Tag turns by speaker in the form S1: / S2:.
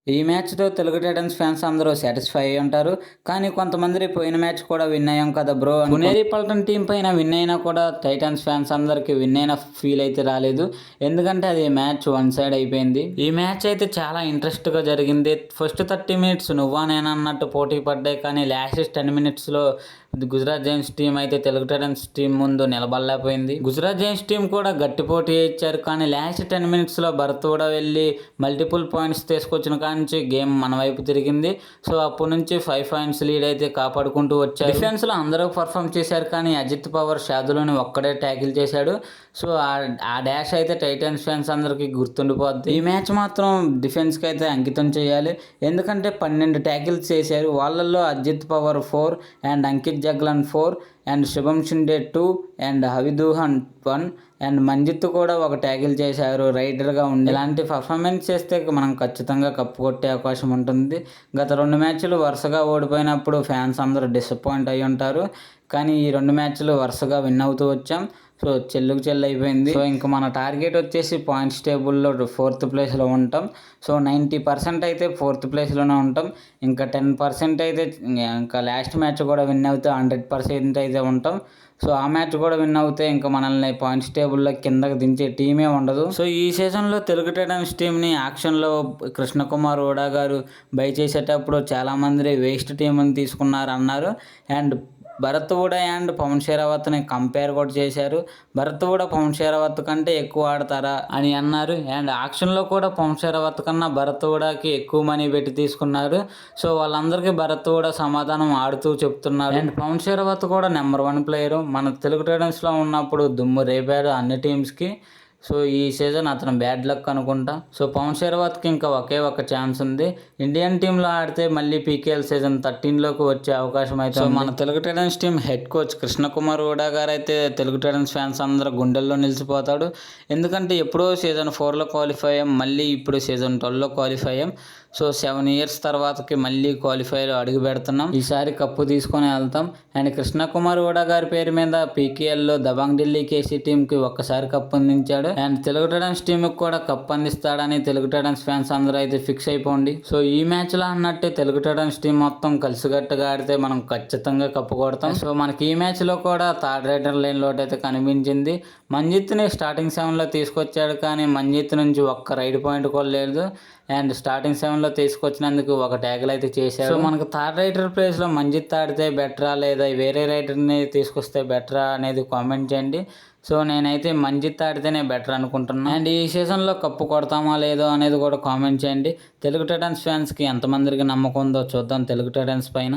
S1: ఈ మ్యాచ్‌తో Telugu Titans fans అందరూ satisfy అయ్యి ఉంటారు. కానీ కొంతమంది పోయిన మ్యాచ్ కూడా విన్ అయ్యాం కదా బ్రో! పునేరి పల్టన్ టీమ్ పైన విన్ అయినా కూడా టైటన్స్ ఫ్యాన్స్ అందరికి విన్ అయిన ఫీల్ అయితే రాలేదు. ఎందుకంటే అది మ్యాచ్ వన్ సైడ్ అయిపోయింది. ఈ మ్యాచ్ అయితే చాలా ఇంట్రెస్ట్‌గా జరిగింది. ఫస్ట్ 30 మినిట్స్ నువ్వా నేనా అన్నట్టు పోటీ పడ్డాయి. కానీ లాస్ట్ 10 మినిట్స్‌లో గుజరాత్ జైంట్స్ టీం అయితే తెలుగు టైటన్స్ టీం ముందు నిలబడలేకపోయింది. గుజరాత్ జైంట్స్ టీం కూడా గట్టి పోటీ ఇచ్చారు. కానీ లాస్ట్ 10 మినిట్స్‌లో భరత్ కూడా వెళ్ళి మల్టిపుల్ పాయింట్స్ తీసుకొచ్చిన నుంచి గేమ్ మన వైపు తిరిగింది. సో అప్పటి నుంచి 5 పాయింట్స్ లీడ్ అయితే కాపాడుకుంటూ వచ్చారు. డిఫెన్స్లో అందరూ పర్ఫామ్ చేశారు. కానీ అజిత్ పవర్ షాదులోని ఒక్కడే ట్యాకిల్ చేశాడు. సో ఆ డాష్ అయితే టైటన్స్ ఫ్యాన్స్ అందరికీ గుర్తుండిపోద్ది. ఈ మ్యాచ్ మాత్రం డిఫెన్స్కి అయితే అంకితం చేయాలి. ఎందుకంటే 12 ట్యాకిల్స్ చేశారు. వాళ్ళల్లో Ajit Pawar 4 and Ankit Jaglan 4 and Shubham Shinde 2 and హవిదూహన్ 1 అండ్ మంజిత్ కూడా ఒక ట్యాకిల్ చేశారు రైడర్గా ఉండి. ఇలాంటి పర్ఫార్మెన్స్ చేస్తే మనం ఖచ్చితంగా కప్పు కొట్టే అవకాశం ఉంటుంది. గత 2 మ్యాచ్లు వరుసగా ఓడిపోయినప్పుడు ఫ్యాన్స్ అందరూ డిసప్పాయింట్ అయి ఉంటారు. కానీ ఈ 2 మ్యాచ్లు వరుసగా విన్ అవుతూ వచ్చాం. సో చెల్లుకు చెల్లు అయిపోయింది. సో ఇంకా మన టార్గెట్ వచ్చేసి పాయింట్స్ టేబుల్లో 4th ప్లేస్లో ఉంటాం. సో 90% అయితే 4th ప్లేస్లోనే ఉంటాం. ఇంకా 10% అయితే ఇంకా లాస్ట్ మ్యాచ్ కూడా విన్ అవుతే 100% అయితే ఉంటాం. సో ఆ మ్యాచ్ కూడా విన్ అవుతే ఇంకా మనల్ని పాయింట్స్ టేబుల్లో కిందకి దించే టీమే ఉండదు. సో ఈ సీజన్లో తెలుగు టైటన్స్ టీంని యాక్షన్లో కృష్ణకుమార్ ఓడా గారు బై చేసేటప్పుడు చాలామంది వేస్ట్ టీంని తీసుకున్నారు అన్నారు. అండ్ భరత్ కూడా అండ్ పవన్ షెరావత్ని కంపేర్ కూడా చేశారు. భరత్ కూడా పవన్ షెరావత్ కంటే ఎక్కువ ఆడతారా అని అన్నారు. అండ్ ఆక్షన్లో కూడా పవన్ షెరావత్ కన్నా భరత్ కూడాకి ఎక్కువ మనీ పెట్టి తీసుకున్నారు. సో వాళ్ళందరికీ భరత్ కూడా సమాధానం ఆడుతూ చెప్తున్నారు. అండ్ పవన్ షెరావత్ కూడా నెంబర్ 1 ప్లేయరు. మన తెలుగు టైటన్స్లో ఉన్నప్పుడు దుమ్ము రేపారు అన్ని టీమ్స్కి. సో ఈ సీజన్ అతను బ్యాడ్ లక్ అనుకుంటా. సో పవన్ షెరావత్కి ఇంకా ఒకే ఒక ఛాన్స్ ఉంది. ఇండియన్ టీంలో ఆడితే మళ్ళీ పీకేఎల్ సీజన్ 13లోకి వచ్చే అవకాశం అయితే. సో మన Telugu Titans team head coach Krishnakumar Hooda గారు అయితే తెలుగు టైటన్స్ ఫ్యాన్స్ అందరూ గుండెల్లో నిలిచిపోతాడు. ఎందుకంటే ఎప్పుడో సీజన్ 4లో క్వాలిఫై అయ్యాం, మళ్ళీ ఇప్పుడు సీజన్ 12లో క్వాలిఫై అయ్యాం. సో 7 ఇయర్స్ తర్వాతకి మళ్ళీ క్వాలిఫైలో అడుగు పెడుతున్నాం. ఈసారి కప్పు తీసుకొని వెళ్తాం. అండ్ కృష్ణకుమార్ ఓడా గారి పేరు మీద పీకేఎల్లో దబాంగ్ ఢిల్లీ కేసీ టీంకి ఒక్కసారి కప్పు అందించాడు. అండ్ తెలుగు టైటన్స్ టీంకి కూడా కప్పు అందిస్తాడని తెలుగు టైటన్స్ ఫ్యాన్స్ అందరూ అయితే ఫిక్స్ అయిపోండి. సో ఈ మ్యాచ్లో అన్నట్టే తెలుగు టైటన్స్ టీం మొత్తం కలిసికట్టుగా ఆడితే మనం ఖచ్చితంగా కప్పు కొడతాం. సో మనకి ఈ మ్యాచ్లో కూడా థర్డ్ రైడర్ లైన్ లోటు అయితే కనిపించింది. మంజిత్ని స్టార్టింగ్ 7లో తీసుకొచ్చాడు. కానీ మంజిత్ నుంచి ఒక్క రైడ్ పాయింట్ కూడా లేదు. అండ్ స్టార్టింగ్ 7లో తీసుకొచ్చినందుకు ఒక ట్యాకిల్ అయితే చేశారు. సో మనకు థర్డ్ రైడర్ ప్లేస్లో మంజిత్ ఆడితే బెటరా లేదా వేరే రైడర్ని తీసుకొస్తే బెటరా అనేది కామెంట్ చేయండి. సో నేనైతే మంజిత్ ఆడితేనే బెటర్ అనుకుంటున్నాను. అండ్ ఈ సీజన్లో కప్పు కొడతామా లేదో అనేది కూడా కామెంట్ చేయండి. తెలుగు టైటన్స్ ఫ్యాన్స్కి ఎంతమందికి నమ్మకం ఉందో చూద్దాం తెలుగు టైటన్స్ పైన.